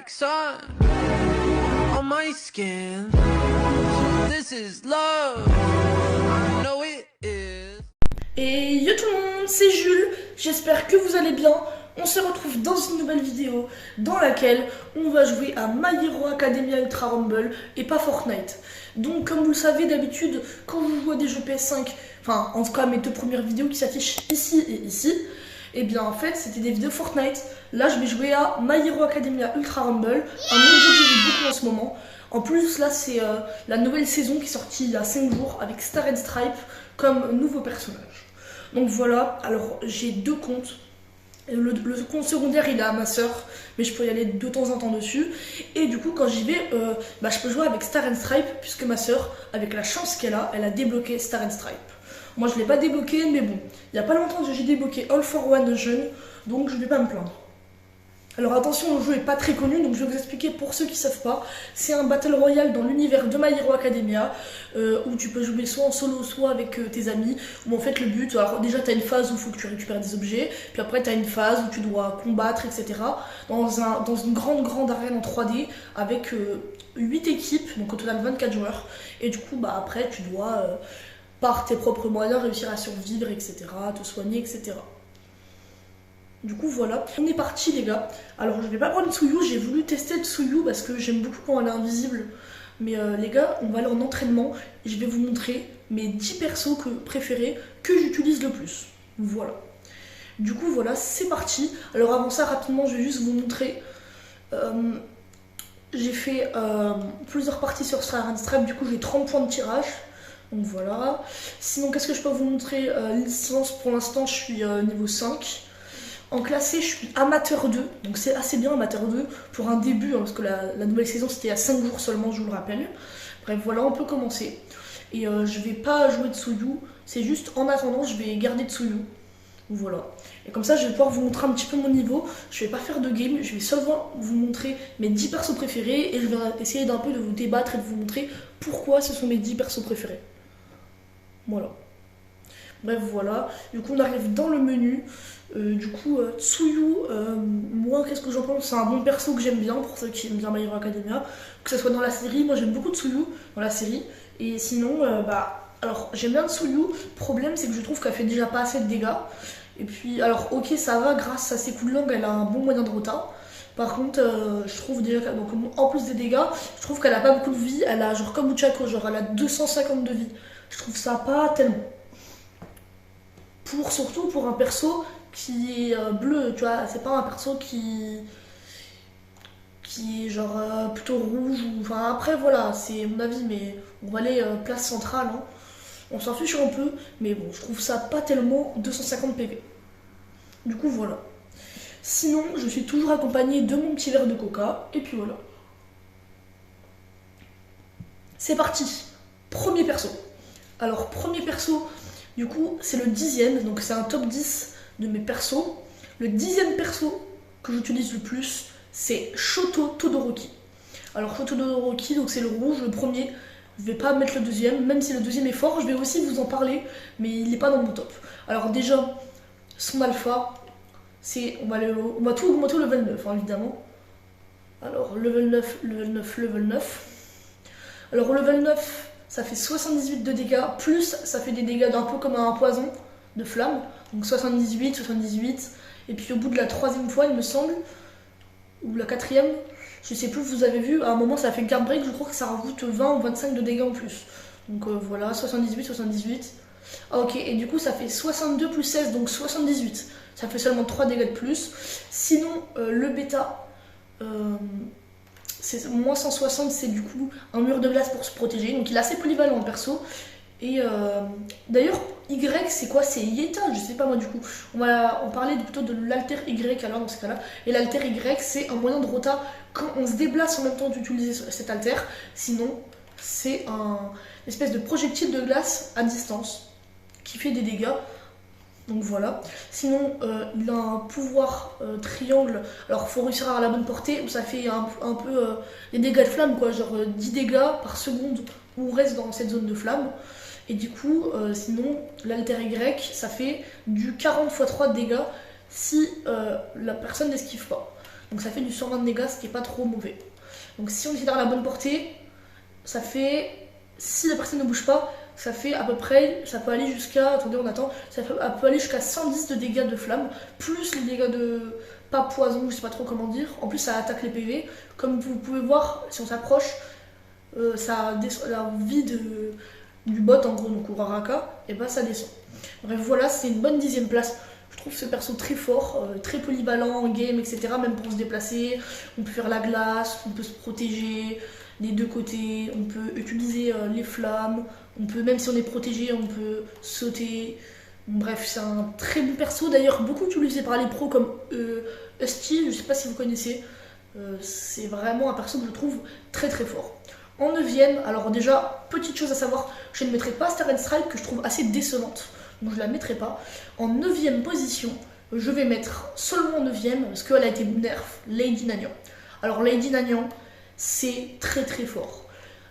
like sun on my skin. This is love, I know it is. Et yo tout le monde, c'est Jules, j'espère que vous allez bien. On se retrouve dans une nouvelle vidéo dans laquelle on va jouer à My Hero Academia Ultra Rumble et pas Fortnite. Donc comme vous le savez d'habitude, quand je joue à des jeux PS5, enfin en tout cas mes deux premières vidéos qui s'affichent ici et ici, et bien en fait c'était des vidéos Fortnite. Là je vais jouer à My Hero Academia Ultra Rumble, un autre jeu que je joue beaucoup en ce moment. En plus là c'est la nouvelle saison qui est sortie il y a 5 jours avec Star and Stripe comme nouveau personnage. Donc voilà, alors j'ai deux comptes. Le compte secondaire il est à ma soeur, mais je peux y aller de temps en temps dessus. Et du coup quand j'y vais, je peux jouer avec Star and Stripe, puisque ma soeur, avec la chance qu'elle a, elle a débloqué Star and Stripe. Moi je l'ai pas débloqué, mais bon, il y a pas longtemps que j'ai débloqué All for One jeune, donc je vais pas me plaindre. Alors attention, le jeu est pas très connu, donc je vais vous expliquer pour ceux qui savent pas. C'est un Battle Royale dans l'univers de My Hero Academia, où tu peux jouer soit en solo, soit avec tes amis, où en fait le but, alors déjà t'as une phase où il faut que tu récupères des objets, puis après t'as une phase où tu dois combattre, etc. Dans une grande arène en 3D, avec 8 équipes, donc au total 24 joueurs, et du coup après tu dois, par tes propres moyens, réussir à survivre, etc., te soigner, etc. Du coup voilà, on est parti les gars. Alors je vais pas prendre Tsuyu, j'ai voulu tester Tsuyu parce que j'aime beaucoup quand elle est invisible. Mais les gars, on va aller en entraînement et je vais vous montrer mes 10 persos préférés que j'utilise le plus. Voilà. Du coup voilà, c'est parti. Alors avant ça, rapidement, je vais juste vous montrer. J'ai fait plusieurs parties sur Star and Stripe, du coup j'ai 30 points de tirage. Donc voilà. Sinon, qu'est-ce que je peux vous montrer? Licence, pour l'instant, je suis niveau 5. En classé, je suis amateur 2, donc c'est assez bien amateur 2 pour un début, hein, parce que la nouvelle saison c'était il y a 5 jours seulement, je vous le rappelle. Bref, voilà, on peut commencer. Et je vais pas jouer Tsuyu, c'est juste en attendant, je vais garder Tsuyu. Voilà. Et comme ça, je vais pouvoir vous montrer un petit peu mon niveau. Je vais pas faire de game, je vais seulement vous montrer mes 10 persos préférés et je vais essayer d'un peu de vous débattre et de vous montrer pourquoi ce sont mes 10 persos préférés. Voilà. Bref, voilà. Du coup, on arrive dans le menu. Tsuyu, moi, qu'est-ce que j'en pense? C'est un bon perso que j'aime bien, pour ceux qui aiment bien My Hero Academia. Que ce soit dans la série, moi j'aime beaucoup Tsuyu dans la série. Et sinon, alors j'aime bien Tsuyu. Le problème, c'est que je trouve qu'elle fait déjà pas assez de dégâts. Et puis, alors, ok, ça va, grâce à ses coups de langue, elle a un bon moyen de rota. Par contre, je trouve déjà, donc, en plus des dégâts, je trouve qu'elle a pas beaucoup de vie. Elle a, genre comme Uchako, genre elle a 250 de vie. Je trouve ça pas tellement. Surtout pour un perso qui est bleu, tu vois, c'est pas un perso qui est genre plutôt rouge, ou enfin après voilà, c'est mon avis, mais on va aller place centrale, hein. On s'en fiche un peu, mais bon, je trouve ça pas tellement 250 PV. Du coup voilà. Sinon, je suis toujours accompagnée de mon petit verre de coca, et puis voilà. C'est parti. Premier perso. Alors premier perso, du coup c'est le 10e, donc c'est un top 10 de mes persos. Le 10e perso que j'utilise le plus, c'est Shoto Todoroki. Alors Shoto Todoroki, donc c'est le rouge, le premier. Je vais pas mettre le deuxième, même si le deuxième est fort, je vais aussi vous en parler, mais il n'est pas dans mon top. Alors déjà, son alpha, c'est, on va tout augmenter au level 9, hein, évidemment. Alors level 9, level 9, level 9. Alors au level 9, ça fait 78 de dégâts, plus ça fait des dégâts d'un peu comme un poison de flamme. Donc 78, 78. Et puis au bout de la 3e fois, il me semble, ou la 4e, je sais plus, vous avez vu, à un moment ça fait card break, je crois que ça rajoute 20 ou 25 de dégâts en plus. Donc voilà, 78, 78. Ah ok, et du coup ça fait 62 plus 16, donc 78. Ça fait seulement 3 dégâts de plus. Sinon, le bêta, c'est moins 160, c'est du coup un mur de glace pour se protéger. Donc il est assez polyvalent perso. Et d'ailleurs, Y c'est quoi? C'est Yeta, je sais pas moi du coup. On parlait plutôt de l'alter Y alors dans ce cas là. Et l'alter Y c'est un moyen de rota quand on se déplace en même temps d'utiliser cet alter. Sinon, c'est un espèce de projectile de glace à distance qui fait des dégâts. Donc voilà. Sinon, il a un pouvoir triangle. Alors faut réussir à avoir la bonne portée où ça fait un peu des dégâts de flamme quoi. Genre 10 dégâts par seconde où on reste dans cette zone de flamme. Et du coup, sinon, l'alter Y, ça fait du 40 x 3 de dégâts si la personne n'esquive pas. Donc ça fait du 120 de dégâts, ce qui est pas trop mauvais. Donc si on essaie d'avoir la bonne portée, ça fait, si la personne ne bouge pas, ça fait à peu près, ça peut aller jusqu'à, attendez on attend, ça peut aller jusqu'à 110 de dégâts de flamme, plus les dégâts de, pas poison, je sais pas trop comment dire, en plus ça attaque les PV, comme vous pouvez voir, si on s'approche, la vie du bot en gros, donc Uraraka, et bah ça descend. Bref voilà, c'est une bonne 10ème place. Je trouve ce perso très fort, très polyvalent en game, etc. Même pour se déplacer, on peut faire la glace, on peut se protéger des deux côtés, on peut utiliser les flammes, on peut, même si on est protégé, on peut sauter. Bref, c'est un très bon perso, d'ailleurs beaucoup utilisé par les pros comme Husky, je sais pas si vous connaissez. C'est vraiment un perso que je trouve très très fort. En 9ème, alors déjà, petite chose à savoir, je ne mettrai pas Star and Strike que je trouve assez décevante. Donc je la mettrai pas. En 9ème position, je vais mettre seulement en 9ème, parce qu'elle a été nerf, Lady Nanyang. Alors Lady Nanyang, c'est très très fort.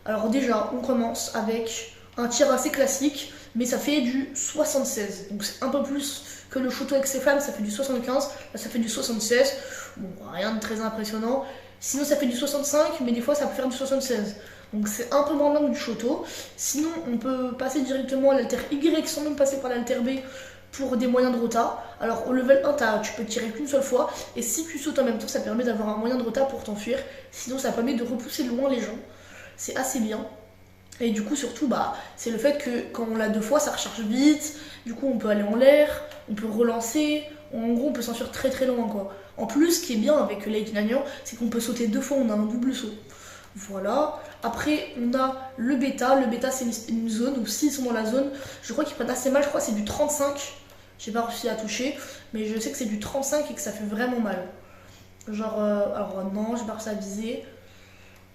Alors déjà, on commence avec un tir assez classique, mais ça fait du 76. Donc c'est un peu plus que le Shoto avec ses flammes, ça fait du 75, là ça fait du 76. Bon, rien de très impressionnant. Sinon ça fait du 65, mais des fois ça peut faire du 76. Donc c'est un peu moins long du Shoto. Sinon on peut passer directement à l'alter Y sans même passer par l'alter B pour des moyens de rota. Alors au level 1 tu peux tirer qu'une seule fois, et si tu sautes en même temps ça permet d'avoir un moyen de rota pour t'enfuir. Sinon ça permet de repousser loin les gens. C'est assez bien. Et du coup surtout c'est le fait que quand on l'a 2 fois ça recharge vite. Du coup on peut aller en l'air, on peut relancer. En gros on peut s'enfuir très très loin quoi. En plus ce qui est bien avec Lady Nanyang, c'est qu'on peut sauter 2 fois, on a un double saut. Voilà. Après, on a le bêta. Le bêta, c'est une zone où s'ils sont dans la zone, je crois qu'ils prennent assez mal. Je crois que c'est du 35. J'ai pas réussi à toucher, mais je sais que c'est du 35 et que ça fait vraiment mal. Genre, alors non, j'ai pas réussi à viser.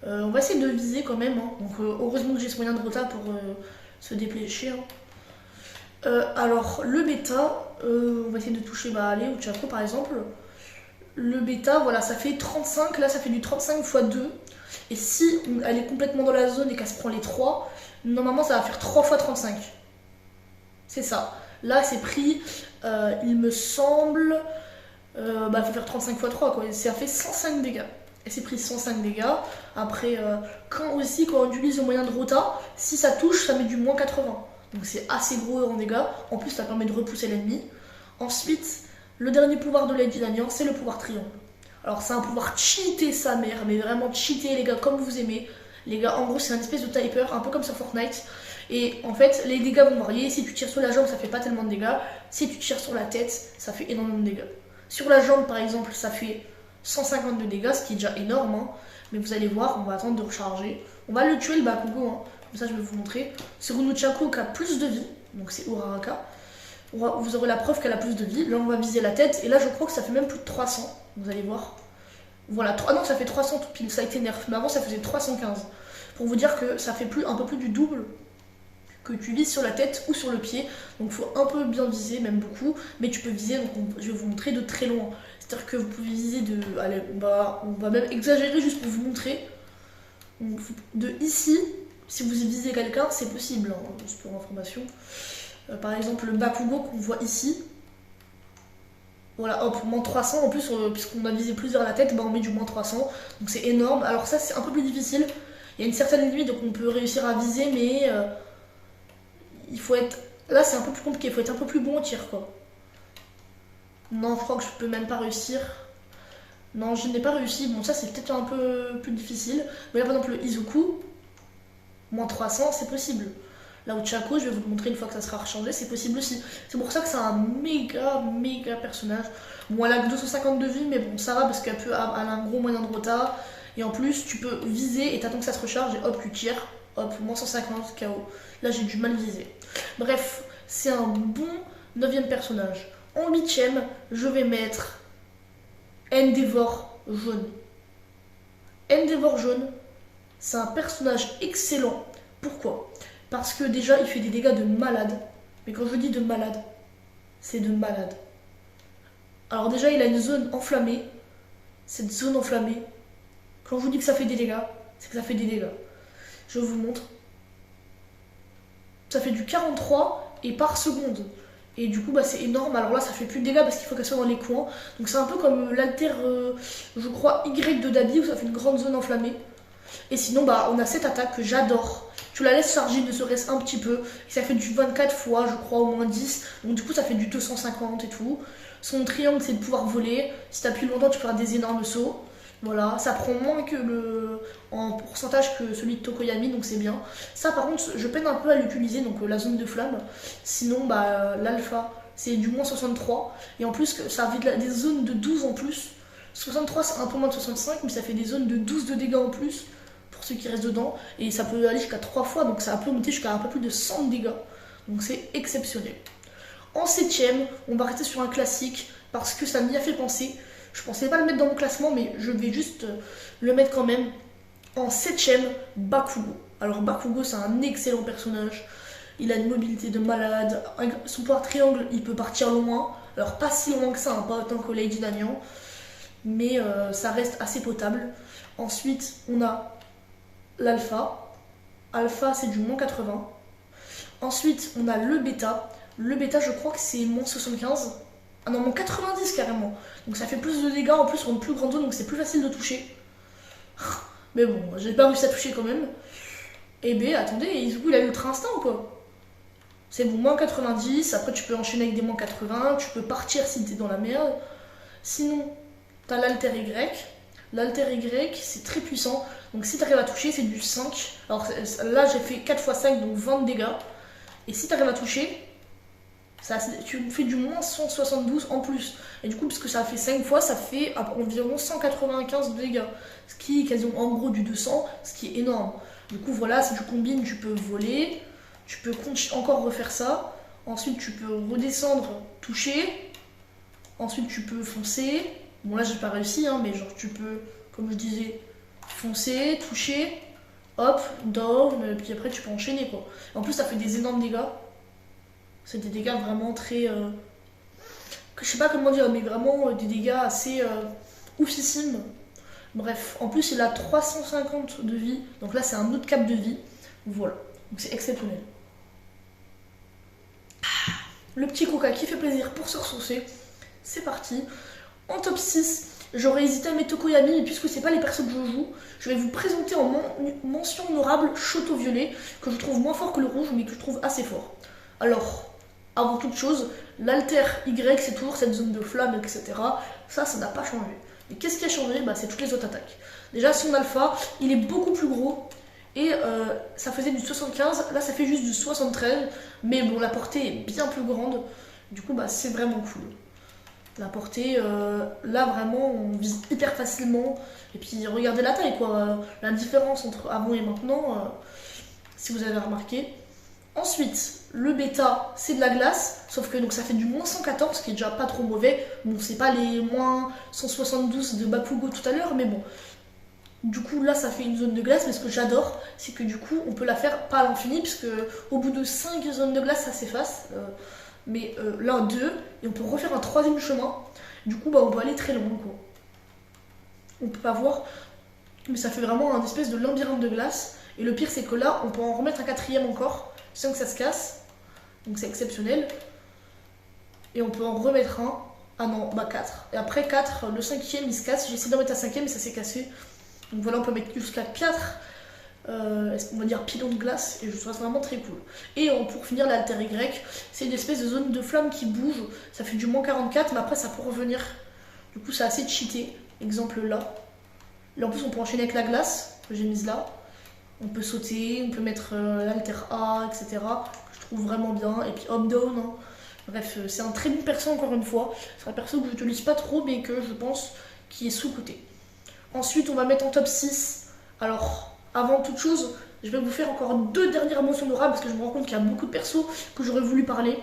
On va essayer de viser quand même. Hein. Donc, heureusement que j'ai ce moyen de rota pour se dépêcher. Hein. Alors, le bêta, on va essayer de toucher allez, ou Chaco par exemple. Le bêta, voilà, ça fait 35. Là, ça fait du 35 x 2. Et si elle est complètement dans la zone et qu'elle se prend les 3, normalement ça va faire 3 x 35. C'est ça. Là c'est pris, il me semble, il faut faire 35 x 3 quoi. Ça fait 105 dégâts. Et c'est pris 105 dégâts. Après, quand on utilise le moyen de rota, si ça touche, ça met du moins 80. Donc c'est assez gros en dégâts. En plus ça permet de repousser l'ennemi. Ensuite, le dernier pouvoir de Lady Nanyang, c'est le pouvoir triangle. Alors c'est un pouvoir cheater sa mère, mais vraiment cheater les gars comme vous aimez. Les gars, en gros c'est un espèce de typer, un peu comme sur Fortnite. Et en fait les dégâts vont varier. Si tu tires sur la jambe ça fait pas tellement de dégâts. Si tu tires sur la tête ça fait énormément de dégâts. Sur la jambe par exemple ça fait 150 de dégâts, ce qui est déjà énorme. Hein. Mais vous allez voir, on va attendre de recharger. On va le tuer le Bakugo, hein. Comme ça je vais vous montrer. C'est Runuchako qui a plus de vie, donc c'est Uraraka. Vous aurez la preuve qu'elle a plus de vie. Là on va viser la tête et là je crois que ça fait même plus de 300. Vous allez voir. Voilà, non ça fait 300 tout pile, ça a été nerf. Mais avant ça faisait 315. Pour vous dire que ça fait un peu plus du double que tu vises sur la tête ou sur le pied. Donc il faut un peu bien viser, même beaucoup. Mais tu peux viser, donc je vais vous montrer de très loin. C'est-à-dire que vous pouvez viser de... Allez, on va même exagérer juste pour vous montrer. Donc, de ici, si vous visez quelqu'un, c'est possible, hein, juste pour information. Par exemple le Bakugo qu'on voit ici. Voilà, hop, moins 300. En plus, puisqu'on a visé plus vers la tête, on met du moins 300. Donc c'est énorme. Alors ça, c'est un peu plus difficile. Il y a une certaine limite, donc on peut réussir à viser, mais il faut être... Là, c'est un peu plus compliqué. Il faut être un peu plus bon au tir, quoi. Non, je crois que je peux même pas réussir. Non, je n'ai pas réussi. Bon, ça, c'est peut-être un peu plus difficile. Mais là, par exemple, le Izuku, moins 300, c'est possible. Là où Chaco, je vais vous le montrer une fois que ça sera rechangé, c'est possible aussi. C'est pour ça que c'est un méga personnage. Bon, elle a que 250 de vie, mais bon, ça va parce qu'elle a un gros moyen de rota. Et en plus, tu peux viser et t'attends que ça se recharge et hop, tu tires. Hop, moins 150, KO. Là, j'ai du mal visé. Bref, c'est un bon 9ème personnage. En 8ème, je vais mettre Endeavor jaune. Endeavor jaune, c'est un personnage excellent. Pourquoi ? Parce que déjà, il fait des dégâts de malade. Mais quand je dis de malade, c'est de malade. Alors déjà, il a une zone enflammée. Cette zone enflammée, quand je vous dis que ça fait des dégâts, c'est que ça fait des dégâts. Je vous montre. Ça fait du 43 et par seconde. Et du coup, bah, c'est énorme. Alors là, ça fait plus de dégâts parce qu'il faut qu'elle soit dans les coins. Donc c'est un peu comme l'alter, je crois, Y de Dabi, où ça fait une grande zone enflammée. Et sinon, bah, on a cette attaque que j'adore. Tu la laisses charger ne serait-ce un petit peu. Et ça fait du 24 fois, je crois, au moins 10. Donc du coup, ça fait du 250 et tout. Son triangle, c'est de pouvoir voler. Si t'appuies longtemps, tu peux faire des énormes sauts. Voilà, ça prend moins en pourcentage que celui de Tokoyami, donc c'est bien. Ça, par contre, je peine un peu à l'utiliser, donc la zone de flamme. Sinon, bah, l'alpha, c'est du moins 63. Et en plus, ça avait des zones de 12 en plus. 63, c'est un peu moins de 65, mais ça fait des zones de 12 de dégâts en plus pour ceux qui restent dedans. Et ça peut aller jusqu'à 3 fois, donc ça peut monter jusqu'à un peu plus de 100 de dégâts. Donc c'est exceptionnel. En 7ème, on va rester sur un classique parce que ça m'y a fait penser. Je pensais pas le mettre dans mon classement, mais je vais juste le mettre quand même. En 7ème, Bakugo. Alors Bakugo, c'est un excellent personnage. Il a une mobilité de malade. Son pouvoir triangle, il peut partir loin. Alors pas si loin que ça, hein, pas autant que Lady Damian. Mais ça reste assez potable. Ensuite, on a l'alpha. Alpha, c'est du moins 80. Ensuite, on a le bêta. Le bêta, je crois que c'est moins 75. Ah non, moins 90 carrément. Donc ça fait plus de dégâts, en plus sur une plus grande zone, donc c'est plus facile de toucher. Mais bon, j'ai pas réussi à toucher quand même. Et B, attendez, du coup il a l'ultra instinct ou quoi? C'est bon, moins 90, après tu peux enchaîner avec des moins 80, tu peux partir si t'es dans la merde. Sinon, t'as l'alter Y. L'alter Y, c'est très puissant. Donc si t'arrives à toucher, c'est du 5. Alors là, j'ai fait 4 x 5, donc 20 de dégâts. Et si t'arrives à toucher, tu fais du moins 172 en plus. Et du coup, puisque ça fait 5 fois, ça fait environ 195 de dégâts. Ce qui est quasiment en gros du 200, ce qui est énorme. Du coup, voilà, si tu combines, tu peux voler. Tu peux encore refaire ça. Ensuite, tu peux redescendre, toucher. Ensuite, tu peux foncer. Bon, là, j'ai pas réussi, hein, mais genre, tu peux, comme je disais, foncer, toucher. Hop, down. Et puis après, tu peux enchaîner, quoi. Et en plus, ça fait des énormes dégâts. C'est des dégâts vraiment très... je sais pas comment dire, mais vraiment des dégâts assez oufissimes. Bref, en plus il a 350 de vie, donc là c'est un autre cap de vie. Voilà, donc c'est exceptionnel. Le petit coca qui fait plaisir pour se ressourcer. C'est parti. En top 6, j'aurais hésité à mettre Tokoyami, mais puisque c'est pas les persos que je joue, je vais vous présenter en mention honorable Shoto Violet, que je trouve moins fort que le rouge, mais que je trouve assez fort. Alors, avant toute chose, l'alter Y, c'est toujours cette zone de flamme, etc. Ça n'a pas changé. Mais qu'est-ce qui a changé? Bah, c'est toutes les autres attaques. Déjà, son alpha, il est beaucoup plus gros. Et ça faisait du 75, là ça fait juste du 73. Mais bon, la portée est bien plus grande. Du coup, bah, c'est vraiment cool. La portée, là vraiment, on vise hyper facilement. Et puis, regardez la taille, quoi. La différence entre avant et maintenant, si vous avez remarqué. Ensuite, le bêta, c'est de la glace, sauf que donc ça fait du moins 114, ce qui est déjà pas trop mauvais. Bon, c'est pas les moins 172 de Bakugo tout à l'heure, mais bon. Du coup, là, ça fait une zone de glace, mais ce que j'adore, c'est que du coup, on peut la faire pas à l'infini, puisque au bout de 5 zones de glace, ça s'efface. Mais là, 2, et on peut refaire un 3e chemin. Du coup, bah, on peut aller très loin, quoi. On peut pas voir, mais ça fait vraiment un espèce de labyrinthe de glace. Et le pire, c'est que là, on peut en remettre un 4e encore, sans que ça se casse. Donc c'est exceptionnel. Et on peut en remettre un. Ah non, bah 4. Et après 4, le 5e il se casse. J'ai essayé d'en mettre un 5e mais ça s'est cassé. Donc voilà, on peut mettre jusqu'à 4. On va dire pilons de glace. Et je trouve ça vraiment très cool. Et pour finir, l'alter Y, c'est une espèce de zone de flamme qui bouge. Ça fait du moins 44, mais après ça peut revenir. Du coup, c'est assez cheaté. Exemple là. Là en plus, on peut enchaîner avec la glace que j'ai mise là. On peut sauter, on peut mettre l'alter A, etc. Que je trouve vraiment bien. Et puis up-down. Hein. Bref, c'est un très bon perso encore une fois. C'est un perso que je n'utilise pas trop, mais que je pense qui est sous-coté. Ensuite, on va mettre en top 6. Alors, avant toute chose, je vais vous faire encore 2 dernières mentions honorables, parce que je me rends compte qu'il y a beaucoup de persos que j'aurais voulu parler.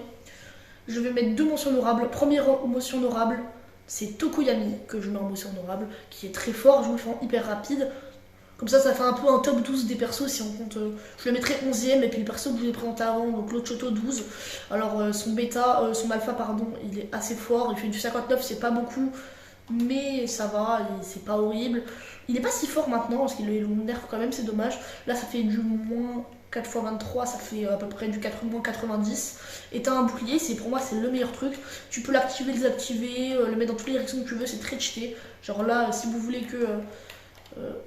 Je vais mettre 2 mentions honorables. Première mention honorable, c'est Tokoyami, que je mets en mention honorable, qui est très fort, je vous le fais en hyper rapide. Comme ça fait un peu un top 12 des persos si on compte. Je le mettrai 11e et puis le perso que je vous ai présenté avant, donc l'autre Shoto 12. Alors son bêta, son alpha pardon, il est assez fort, il fait du 59, c'est pas beaucoup. mais ça va, c'est pas horrible. Il est pas si fort maintenant parce qu'il le nerf quand même, c'est dommage. Là ça fait du moins 4 x 23, ça fait à peu près du moins 90. Et t'as un bouclier, pour moi c'est le meilleur truc. Tu peux l'activer, le désactiver, le mettre dans toutes les directions que tu veux, c'est très cheaté. Genre là, si vous voulez que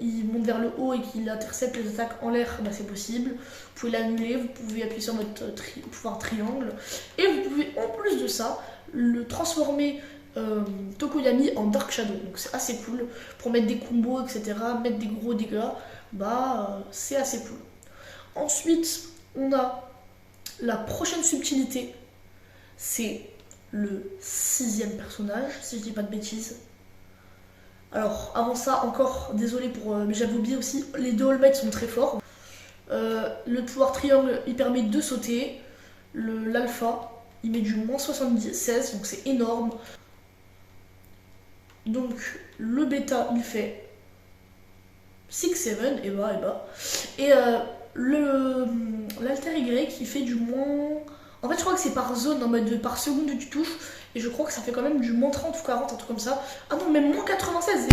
il monte vers le haut et qu'il intercepte les attaques en l'air, bah c'est possible. Vous pouvez l'annuler, vous pouvez appuyer sur votre pouvoir triangle. Et vous pouvez en plus de ça, le transformer Tokoyami en Dark Shadow. Donc c'est assez cool pour mettre des combos, etc. Mettre des gros dégâts, c'est assez cool. Ensuite, on a la prochaine subtilité, c'est le 6e personnage, si je dis pas de bêtises. Alors, avant ça, encore, désolé mais j'avais oublié aussi, les deux All Might sont très forts. Le pouvoir triangle, il permet de sauter. L'alpha, il met du moins 76, donc c'est énorme. Donc, le bêta, il fait 6-7, et Et l'alter Y, il fait du moins... En fait, je crois que c'est par zone, en mode par seconde que tu touches. Et je crois que ça fait quand même du moins 30 ou 40, un truc comme ça. Ah non, même moins 96.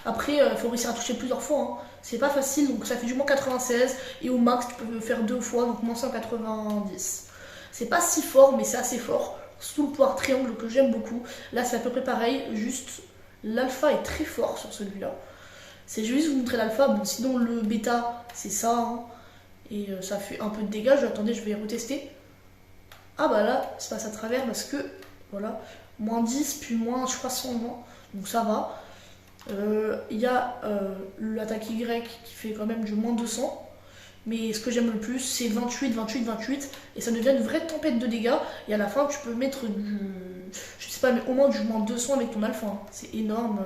Après, il faut réussir à toucher plusieurs fois. Hein. C'est pas facile, donc ça fait du moins 96. Et au max, tu peux faire 2 fois, donc moins 190. C'est pas si fort, mais c'est assez fort. Sous le pouvoir triangle que j'aime beaucoup. Là, c'est à peu près pareil, juste l'alpha est très fort sur celui-là. C'est juste vous montrer l'alpha. Bon, sinon, le bêta, c'est ça. Hein. Et ça fait un peu de dégâts. Attendez, je vais retester. Ah bah là, ça passe à travers parce que, voilà, moins 10, puis moins, je crois, 100 moins. Donc ça va. Il y a l'attaque Y qui fait quand même du moins 200. Mais ce que j'aime le plus, c'est 28, 28, 28. Et ça devient une vraie tempête de dégâts. Et à la fin, tu peux mettre du... Je sais pas, mais au moins du moins 200 avec ton alpha. Hein. C'est énorme.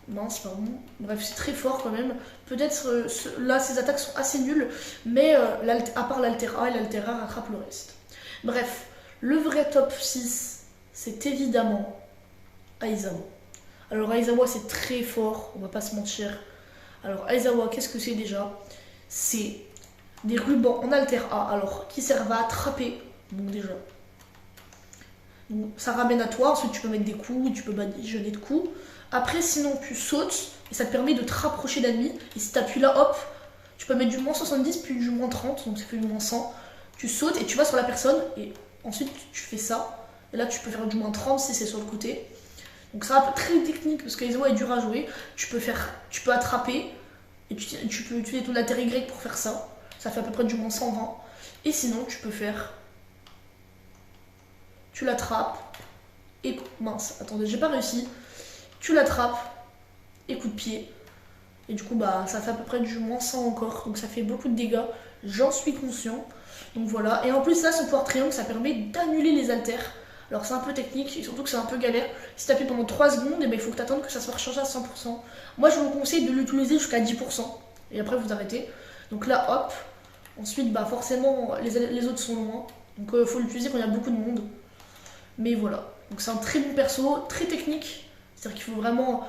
Non, c'est pas bon. Bref, c'est très fort quand même. Peut-être là, ces attaques sont assez nulles, mais à part l'Altera, et l'Altera rattrape le reste. Bref, le vrai top 6, c'est évidemment Aizawa. Alors, Aizawa, c'est très fort, on va pas se mentir. Alors, Aizawa, qu'est-ce que c'est déjà? C'est des rubans en Altera, alors qui servent à attraper. Donc, déjà. Donc, ça ramène à toi, ensuite tu peux mettre des coups, tu peux badigeonner de coups. Après, sinon, tu sautes et ça te permet de te rapprocher d'ennemis. Et si tu appuies là, hop, tu peux mettre du moins 70 puis du moins 30, donc ça fait du moins 100. Tu sautes et tu vas sur la personne et ensuite tu fais ça. Et là, tu peux faire du moins 30 si c'est sur le côté. Donc c'est un peu très technique parce que Aizawa est dur à jouer. Tu peux attraper et tu peux utiliser ton alter Y pour faire ça. Ça fait à peu près du moins 120. Et sinon, tu peux faire... Tu l'attrapes et... Mince, attendez, j'ai pas réussi. Tu l'attrapes et coup de pied. Et du coup, ça fait à peu près du moins 100 encore. Donc ça fait beaucoup de dégâts. J'en suis conscient. Donc voilà. Et en plus, là, son pouvoir triangle, ça permet d'annuler les haltères. Alors c'est un peu technique et surtout que c'est un peu galère. Si tu appuies pendant 3 secondes, il faut que tu attendes que ça soit rechargé à 100%. Moi, je vous conseille de l'utiliser jusqu'à 10%. Et après, vous arrêtez. Donc là, hop. Ensuite, forcément, les autres sont loin. Donc il faut l'utiliser quand il y a beaucoup de monde. Mais voilà. Donc c'est un très bon perso, très technique. C'est-à-dire qu'il faut vraiment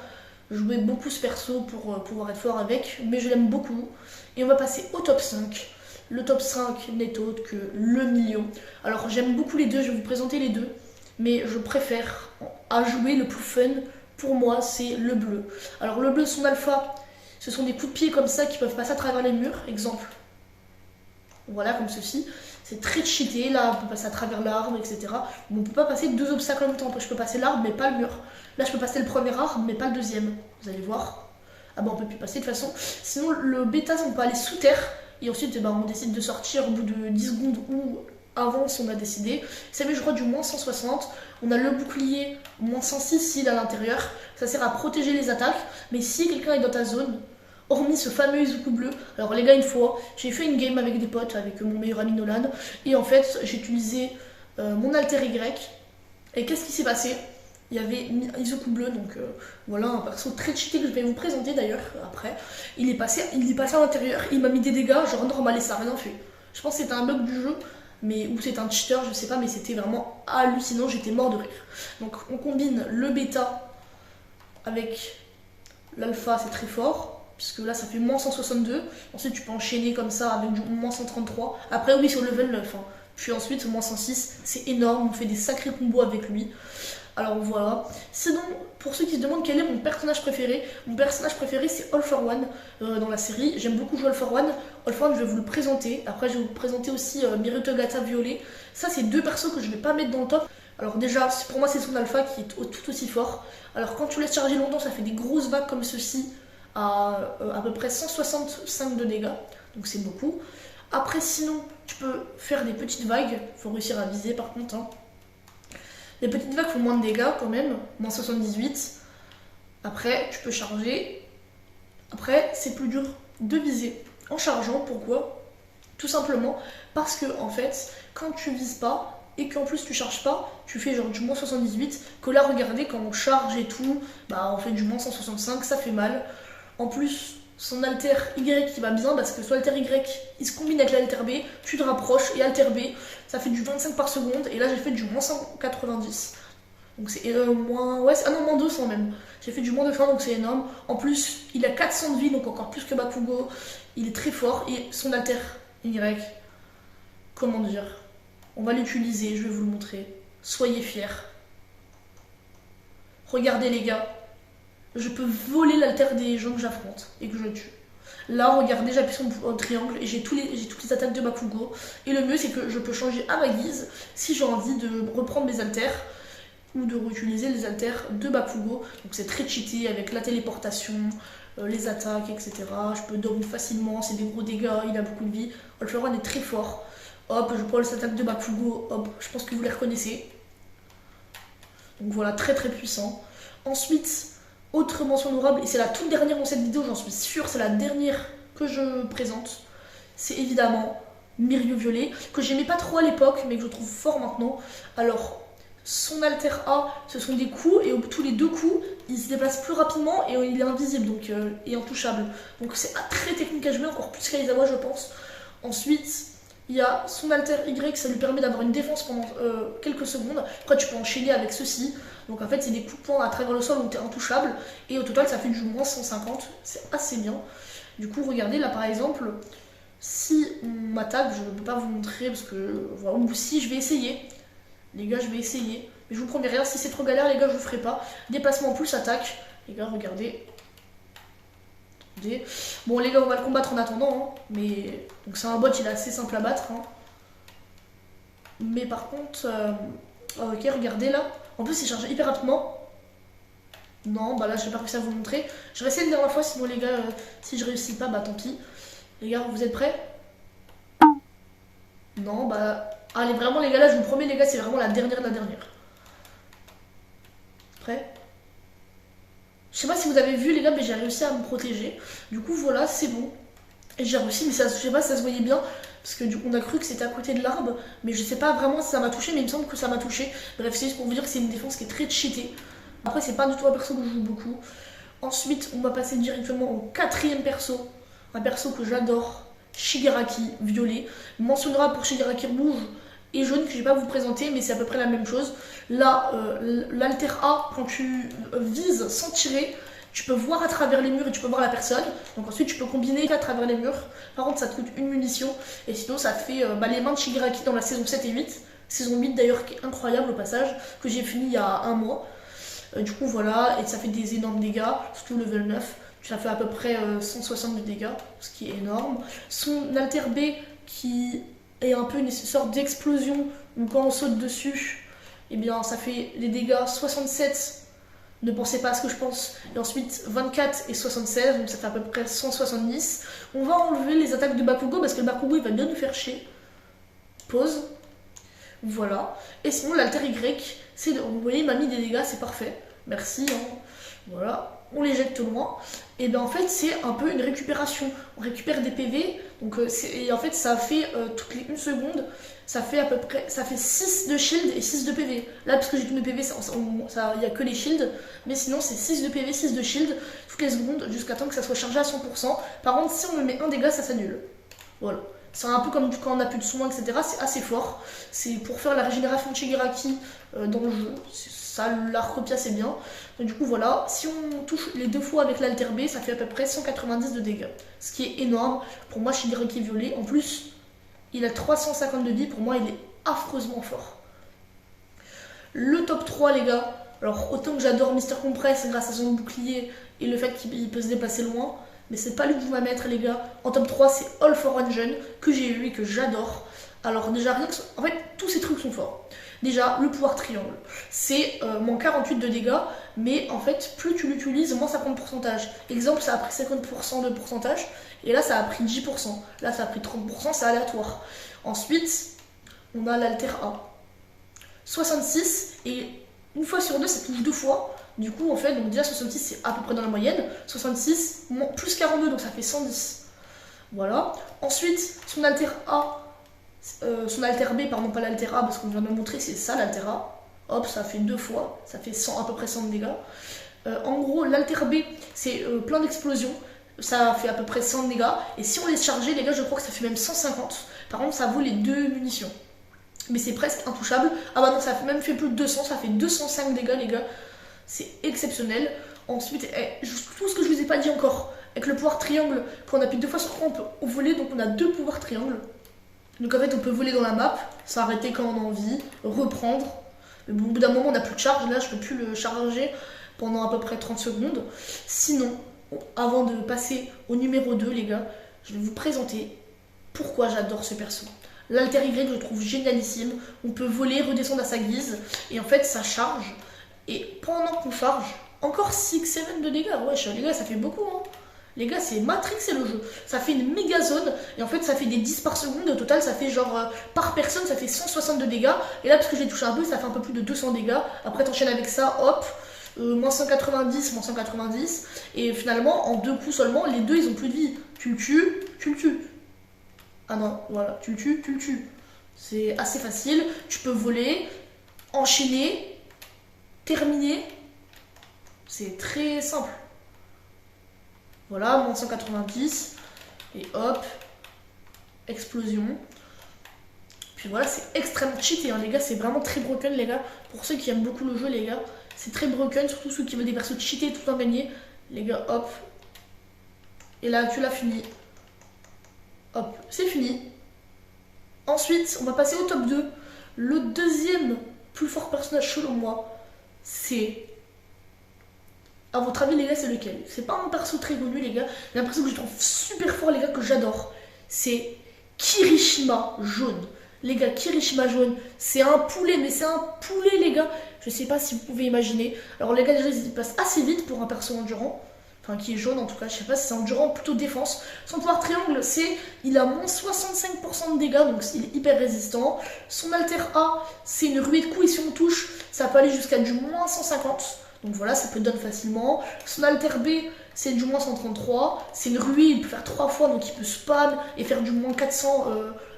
jouer beaucoup ce perso pour pouvoir être fort avec. Mais je l'aime beaucoup. Et on va passer au top 5. Le top 5 n'est autre que le milieu. Alors j'aime beaucoup les deux, je vais vous présenter les deux. Mais je préfère à jouer le plus fun. Pour moi, c'est le bleu. Alors le bleu, son alpha, ce sont des coups de pied comme ça qui peuvent passer à travers les murs. Exemple. Voilà, comme ceci. C'est très cheaté, là, on peut passer à travers l'arbre, etc. Mais on peut pas passer 2 obstacles en même temps. Je peux passer l'arbre, mais pas le mur. Là, je peux passer le premier arbre, mais pas le deuxième. Vous allez voir. Ah on peut plus passer de toute façon. Sinon, le bêta, on peut aller sous terre. Et ensuite, on décide de sortir au bout de 10 secondes ou avant si on a décidé. Ça met, je crois, du moins 160. On a le bouclier, moins 106 s'il est à l'intérieur. Ça sert à protéger les attaques. Mais si quelqu'un est dans ta zone, hormis ce fameux Izuku bleu, alors les gars, une fois, j'ai fait une game avec des potes, avec mon meilleur ami Nolan. Et en fait, j'ai utilisé mon alter Y. Et qu'est-ce qui s'est passé? Il y avait Izuku bleu, donc voilà, un perso très cheaté que je vais vous présenter d'ailleurs après. Il est passé à l'intérieur, il m'a mis des dégâts, genre normal et ça n'a rien fait. Je pense que c'était un bug du jeu, ou c'est un cheater, je sais pas, mais c'était vraiment hallucinant, j'étais mort de rire. Donc on combine le bêta avec l'alpha, c'est très fort, puisque là ça fait moins 162. Ensuite tu peux enchaîner comme ça avec du moins 133. Après oui, sur level 9, hein. Puis ensuite, moins 106, c'est énorme, on fait des sacrés combos avec lui. Alors voilà. Sinon, pour ceux qui se demandent quel est mon personnage préféré c'est All for One dans la série. J'aime beaucoup jouer All for One. All for One, je vais vous le présenter. Après, je vais vous présenter aussi Miruto Gata Violet. Ça, c'est deux persos que je vais pas mettre dans le top. Alors déjà, pour moi, c'est son alpha qui est tout aussi fort. Alors quand tu laisses charger longtemps, ça fait des grosses vagues comme ceci à peu près 165 de dégâts. Donc c'est beaucoup. Après, sinon, tu peux faire des petites vagues. Il faut réussir à viser par contre. Hein. Les petites vagues font moins de dégâts quand même, moins 78. Après, tu peux charger. Après, c'est plus dur de viser en chargeant. Pourquoi? Tout simplement parce que, en fait, quand tu vises pas et qu'en plus tu charges pas, tu fais genre du moins 78. Que là, regardez, quand on charge et tout, bah on fait du moins 165, ça fait mal. En plus, son alter Y qui va bien parce que soit alter Y il se combine avec l'alter B, tu te rapproches et alter B ça fait du 25 par seconde et là j'ai fait du moins 190. Donc c'est moins. Ouais, ah non, moins 200 même. J'ai fait du moins 200 donc c'est énorme. En plus, il a 400 de vie donc encore plus que Bakugo. Il est très fort et son alter Y, comment dire, on va l'utiliser, je vais vous le montrer. Soyez fiers. Regardez les gars. Je peux voler l'alter des gens que j'affronte et que je tue. Là, regardez, j'appuie sur mon triangle et j'ai toutes les attaques de Bakugo. Et le mieux, c'est que je peux changer à ma guise si j'ai envie de reprendre mes alters ou de réutiliser les alters de Bakugo. Donc c'est très cheaté avec la téléportation, les attaques, etc. Je peux dormir facilement, c'est des gros dégâts, il a beaucoup de vie. All for One est très fort. Hop, je prends les attaques de Bakugo, hop, je pense que vous les reconnaissez. Donc voilà, très très puissant. Ensuite, autre mention honorable, et c'est la toute dernière dans cette vidéo, j'en suis sûre, c'est la dernière que je présente, c'est évidemment Mirio Violet, que j'aimais pas trop à l'époque, mais que je trouve fort maintenant. Alors, son alter A, ce sont des coups, et tous les deux coups, il se déplace plus rapidement et il est invisible, donc et intouchable. Donc c'est très technique à jouer, encore plus qu'Aizawa, je pense. Ensuite, il y a son alter Y, ça lui permet d'avoir une défense pendant quelques secondes. Après, tu peux enchaîner avec ceci. Donc en fait, c'est des coups de poing à travers le sol où tu es intouchable. Et au total, ça fait du moins 150. C'est assez bien. Du coup, regardez, là par exemple, si on m'attaque, je ne peux pas vous montrer parce que... Voilà, ou si je vais essayer. Les gars, je vais essayer. Mais je vous promets rien, si c'est trop galère, les gars, je vous ferai pas. Déplacement plus attaque. Les gars, regardez. Bon les gars, on va le combattre en attendant, hein. Mais donc c'est un bot, il est assez simple à battre, hein. Mais par contre, ok, regardez là. En plus, il charge hyper rapidement. Non, bah là, j'ai pas réussi à vous montrer. Je vais essayer une dernière fois, sinon les gars, si je réussis pas, bah tant pis. Les gars, vous êtes prêts? Non, bah allez, vraiment les gars, là, je vous promets les gars, c'est vraiment la dernière de la dernière. Prêts? Je sais pas si vous avez vu les gars, mais j'ai réussi à me protéger. Du coup voilà, c'est bon. Et j'ai réussi, mais ça, je sais pas si ça se voyait bien. Parce que du coup on a cru que c'était à côté de l'arbre. Mais je sais pas vraiment si ça m'a touché, mais il me semble que ça m'a touché. Bref, c'est juste pour vous dire que c'est une défense qui est très cheatée. Après c'est pas du tout un perso que je joue beaucoup. Ensuite on va passer directement au quatrième perso. Un perso que j'adore. Shigaraki, violet. Mentionnera pour Shigaraki rouge et jaune que je vais pas vous présenter, mais c'est à peu près la même chose. Là, l'alter A, quand tu vises sans tirer, tu peux voir à travers les murs et tu peux voir la personne. Donc ensuite, tu peux combiner à travers les murs. Par contre, ça te coûte une munition. Et sinon, ça fait les mains de Shigaraki dans la saison 7 et 8. Saison 8 d'ailleurs, qui est incroyable au passage, que j'ai fini il y a un mois. Du coup, voilà, et ça fait des énormes dégâts, surtout level 9. Ça fait à peu près 160 de dégâts, ce qui est énorme. Son alter B, qui est un peu une sorte d'explosion, où quand on saute dessus, eh bien ça fait les dégâts 67, ne pensez pas à ce que je pense, et ensuite 24 et 76, donc ça fait à peu près 170. On va enlever les attaques de Bakugo, parce que le Bakugo il va bien nous faire chier. Pause. Voilà. Et sinon l'alter Y, c'est vous voyez il m'a mis des dégâts, c'est parfait. Merci. Hein. Voilà. On l'éjecte loin, et bien en fait c'est un peu une récupération, on récupère des PV, donc et en fait ça fait toutes les 1 seconde, ça fait à peu près, ça fait 6 de shield et 6 de PV, là parce que j'ai tous mes PV, il n'y a que les shields, mais sinon c'est 6 de PV, 6 de shield, toutes les secondes, jusqu'à temps que ça soit chargé à 100%, par contre si on me met un dégât ça s'annule, voilà. C'est un peu comme quand on n'a plus de soins, etc. C'est assez fort. C'est pour faire la régénération de Shigaraki dans le jeu. Ça, la recopie assez bien. Donc, du coup, voilà. Si on touche les 2 fois avec l'alter B, ça fait à peu près 190 de dégâts. Ce qui est énorme. Pour moi, Shigaraki violet. En plus, Il a 350 de vie, pour moi il est affreusement fort. Le top 3 les gars, alors autant que j'adore Mister Compress grâce à son bouclier et le fait qu'il peut se déplacer loin, mais c'est pas lui que je vais mettre les gars. En top 3 c'est All for One Jeune que j'ai eu et que j'adore. Alors déjà rien que... En fait tous ces trucs sont forts. Déjà le pouvoir triangle, c'est moins 48 de dégâts, mais en fait plus tu l'utilises moins ça prend de pourcentage. Exemple ça a pris 50% de pourcentage, et là ça a pris 10%, là ça a pris 30%, c'est aléatoire. Ensuite on a l'alter A. 66, et une fois sur deux ça touche 2 fois. Du coup en fait donc déjà 66 c'est à peu près dans la moyenne. 66 plus 42 donc ça fait 110. Voilà. Ensuite son alter A, son alter B, pardon pas l'alter A parce qu'on vient de me montrer, c'est ça l'alter A. Hop ça fait 2 fois, ça fait 100, à peu près 100 de dégâts. En gros l'alter B c'est plein d'explosions. Ça fait à peu près 100 de dégâts. Et si on laisse charger les gars je crois que ça fait même 150. Par contre ça vaut les 2 munitions. Mais c'est presque intouchable. Ah bah non, ça a même fait plus de 200, ça fait 205 dégâts les gars. C'est exceptionnel. Ensuite, tout ce que je vous ai pas dit encore, avec le pouvoir triangle, quand on appuie 2 fois sur quoi on peut voler, donc on a 2 pouvoirs triangle. Donc en fait on peut voler dans la map, s'arrêter quand on a envie, reprendre. Mais bon, au bout d'un moment on n'a plus de charge, là je peux plus le charger pendant à peu près 30 secondes. Sinon, avant de passer au numéro 2 les gars, je vais vous présenter pourquoi j'adore ce perso. L'alter Y je le trouve génialissime, on peut voler, redescendre à sa guise, et en fait ça charge, et pendant qu'on charge, encore 6-7 de dégâts, wesh les gars ça fait beaucoup hein. Les gars c'est Matrix c'est le jeu, ça fait une méga zone, et en fait ça fait des 10 par seconde, au total ça fait genre, par personne ça fait 160 de dégâts, et là parce que j'ai touché un peu ça fait un peu plus de 200 dégâts, après t'enchaînes avec ça, hop, moins 190, moins 190, et finalement en 2 coups seulement, les deux ils ont plus de vie, tu le tues. Ah non, voilà, tu le tues. C'est assez facile. Tu peux voler, enchaîner, terminer. C'est très simple. Voilà, moins 190. Et hop, explosion. Puis voilà, c'est extrêmement cheaté, hein, les gars. C'est vraiment très broken, les gars. Pour ceux qui aiment beaucoup le jeu, les gars, c'est très broken. Surtout ceux qui veulent des persos cheatés tout le temps gagner. Les gars, hop. Et là, tu l'as fini. Hop, c'est fini. Ensuite, on va passer au top 2. Le deuxième plus fort personnage selon moi, c'est... À votre avis les gars, c'est lequel? C'est pas un perso très connu les gars, mais un perso que je trouve super fort les gars, que j'adore. C'est Kirishima jaune. Les gars, Kirishima jaune, c'est un poulet, mais c'est un poulet les gars. Je sais pas si vous pouvez imaginer. Alors les gars, déjà il passe assez vite pour un perso endurant. Enfin qui est jaune en tout cas, je sais pas si c'est endurant, plutôt défense. Son pouvoir triangle, c'est, il a moins 65% de dégâts, donc il est hyper résistant. Son alter A, c'est une ruée de coups, et si on touche, ça peut aller jusqu'à du moins 150. Donc voilà, ça peut donner facilement. Son alter B, c'est du moins 133. C'est une ruée, il peut faire 3 fois, donc il peut spam et faire du moins 400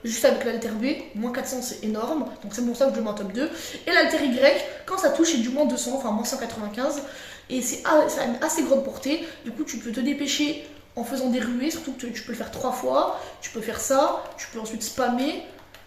juste avec l'alter B. Moins 400, c'est énorme, donc c'est pour ça que je le mets en top 2. Et l'alter Y, quand ça touche, c'est du moins 200, enfin moins 195. Et ça a une assez grande portée, du coup tu peux te dépêcher en faisant des ruées, surtout que tu peux le faire 3 fois, tu peux faire ça, tu peux ensuite spammer,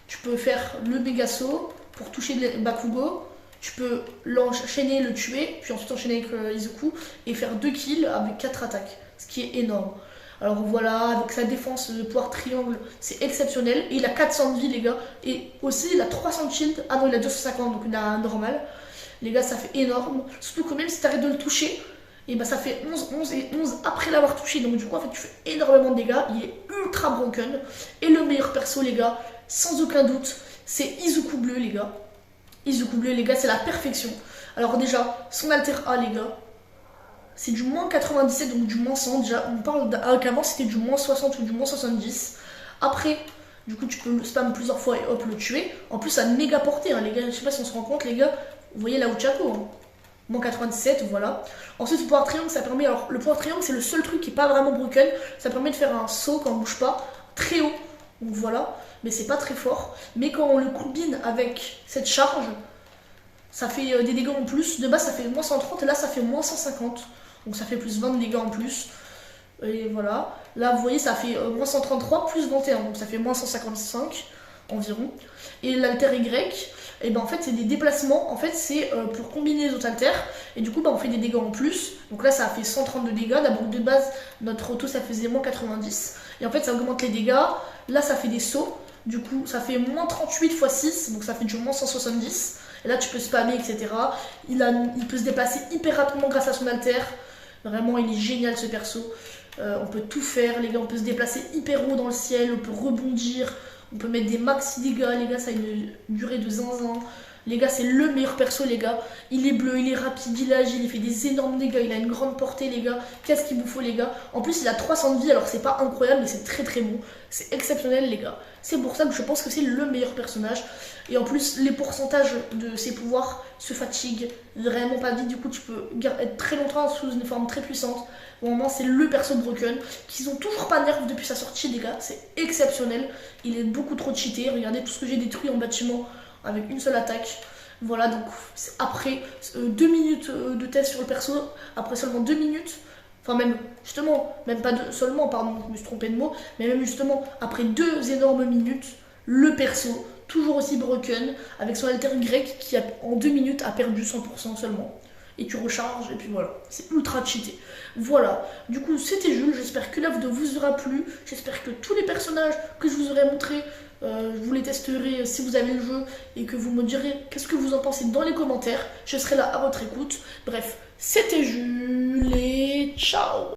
tu peux faire le méga saut pour toucher le Bakugo, tu peux l'enchaîner, le tuer, puis ensuite enchaîner avec Izuku et faire 2 kills avec 4 attaques, ce qui est énorme. Alors voilà, avec sa défense de pouvoir triangle, c'est exceptionnel, et il a 400 de vie les gars, et aussi il a 300 de shield, ah non il a 250 donc il a normal. Les gars, ça fait énorme. Surtout que même si tu arrêtes de le toucher, et bah ça fait 11, 11 et 11 après l'avoir touché. Donc du coup, en fait, tu fais énormément de dégâts. Il est ultra broken. Et le meilleur perso, les gars, sans aucun doute, c'est Izuku bleu, les gars. Izuku bleu, les gars, c'est la perfection. Alors déjà, son alter A, les gars, c'est du moins 97, donc du moins 100. Déjà, on parle qu'avant, c'était du moins 60 ou du moins 70. Après... Du coup, tu peux le spam plusieurs fois et hop, le tuer. En plus, ça a une méga portée, hein, les gars. Je sais pas si on se rend compte, les gars. Vous voyez là où Chaco, hein. Moins 97, voilà. Ensuite, le pouvoir triangle, ça permet. Alors, le pouvoir triangle, c'est le seul truc qui est pas vraiment broken. Ça permet de faire un saut quand on bouge pas, très haut. Donc voilà. Mais c'est pas très fort. Mais quand on le combine avec cette charge, ça fait des dégâts en plus. De base, ça fait moins 130 et là, ça fait moins 150. Donc ça fait plus 20 de dégâts en plus. Et voilà, là vous voyez ça fait moins 133 plus 21, donc ça fait moins 155 environ. Et l'alter Y, et ben en fait c'est des déplacements, en fait c'est pour combiner les autres alters, et du coup bah, on fait des dégâts en plus. Donc là ça a fait 132 dégâts, d'abord de base notre auto ça faisait moins 90, et en fait ça augmente les dégâts. Là ça fait des sauts, Du coup, ça fait moins 38 x 6, donc ça fait du moins 170. Et là, tu peux spammer, etc. Il peut se déplacer hyper rapidement grâce à son alter. Vraiment, il est génial ce perso. On peut tout faire, les gars. On peut se déplacer hyper haut dans le ciel. On peut rebondir. On peut mettre des maxi dégâts. Les gars, ça a une durée de zinzin. Les gars, c'est le meilleur perso, les gars. Il est bleu, il est rapide, il agit, il fait des énormes dégâts. Il a une grande portée, les gars. Qu'est-ce qu'il vous faut, les gars? En plus, il a 300 de vie. Alors, c'est pas incroyable, mais c'est très très bon. C'est exceptionnel, les gars. C'est pour ça que je pense que c'est le meilleur personnage. Et en plus, les pourcentages de ses pouvoirs se fatiguent vraiment pas vite. Du coup, tu peux être très longtemps sous une forme très puissante. Vraiment, c'est le perso broken qu'ils ont toujours pas nerf depuis sa sortie, les gars. C'est exceptionnel. Il est beaucoup trop cheaté. Regardez tout ce que j'ai détruit en bâtiment avec une seule attaque. Voilà, donc après 2 minutes de test sur le perso, après seulement 2 minutes, enfin même justement, même pas seulement, pardon, je me suis trompé de mot, mais même justement après 2 énormes minutes, le perso, toujours aussi broken, avec son alter grec qui en 2 minutes a perdu 100% seulement. Et tu recharges, et puis voilà, c'est ultra cheaté. Voilà, du coup c'était Jules, j'espère que la vidéo vous aura plu, j'espère que tous les personnages que je vous aurai montrés, vous les testerez si vous avez le jeu, et que vous me direz qu'est-ce que vous en pensez dans les commentaires, je serai là à votre écoute. Bref, c'était Jules, et ciao!